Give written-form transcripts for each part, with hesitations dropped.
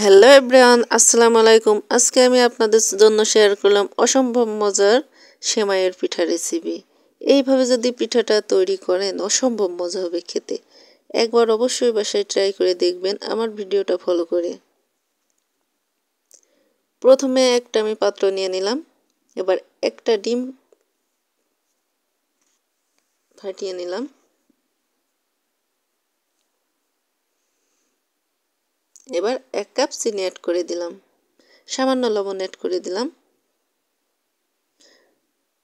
Hello everyone, আসসালামু আলাইকুম। আজকে আমি আপনাদের জন্য শেয়ার করলাম অসম্ভব মজার সেমাইয়ের পিঠা রেসিপি। এইভাবে যদি পিঠাটা তৈরি করেন অসম্ভব মজা হবে খেতে। একবার অবশ্যই বাসায় ট্রাই করে দেখবেন আমার ভিডিওটা ফলো করে। প্রথমে একটা আমি পাত্র নিয়ে নিলাম। এবার একটা ডিম ফাটিয়ে নিলাম। এবার 1 কাপ চিনি অ্যাড করে দিলাম, সামান্য লবণ অ্যাড করে দিলাম,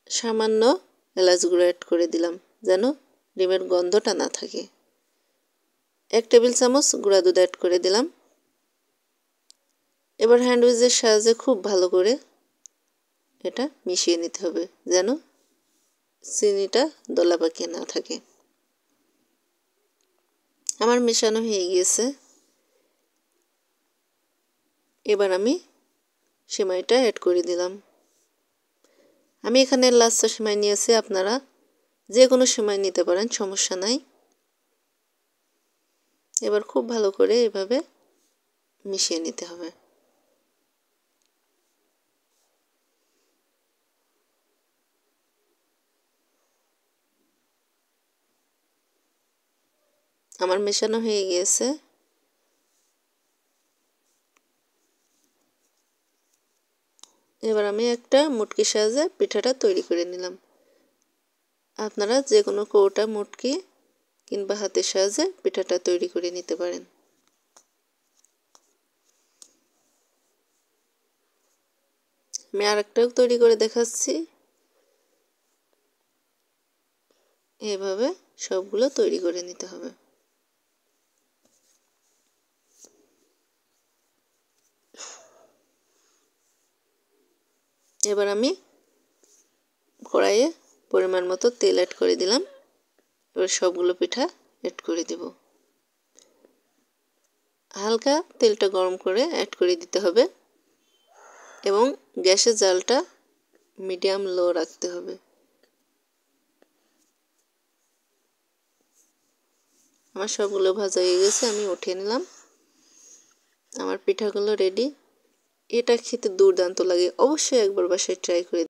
সামান্য এলাচ গুঁড়ো অ্যাড করে দিলাম যেন ডিমের গন্ধটা না থাকে। 1 টেবিল চামচ গুঁড়া দুধ অ্যাড করে দিলাম। এবার হ্যান্ড উইচের সাহায্যে খুব ভালো করে এটা মিশিয়ে নিতে হবে যেন চিনিটা দলা পাকিয়ে না থাকে। আমার মেশানো হয়ে গিয়েছে। এবার আমি সেমাইটা অ্যাড করে দিলাম। আমি এখানে লাচ্ছা সেমাই নিয়েছি, আপনারা যে কোনো সেমাই নিতে পারেন, সমস্যা নাই। এবার খুব ভালো করে এভাবে মিশিয়ে নিতে হবে। আমার মেশানো হয়ে গিয়েছে। এবার আমি একটা মুটকির সাহায্যে পিঠাটা তৈরি করে নিলাম। আপনারা যে কোনো কৌটা, মুটকি কিংবা হাতের সাহায্যে পিঠাটা তৈরি করে নিতে পারেন। আমি আরেকটাও তৈরি করে দেখাচ্ছি। এভাবে সবগুলো তৈরি করে নিতে হবে। এবার আমি কড়াইয়ে পরিমাণ মতো তেল অ্যাড করে দিলাম। এবার সবগুলো পিঠা অ্যাড করে দেব। হালকা তেলটা গরম করে অ্যাড করে দিতে হবে এবং গ্যাসের জালটা মিডিয়াম লো রাখতে হবে। আমার সবগুলো ভাজা হয়ে গেছে, আমি উঠিয়ে নিলাম। আমার পিঠাগুলো রেডি। এটা খেতে দুর্দান্ত লাগে, অবশ্যই একবার বাসায় ট্রাই করে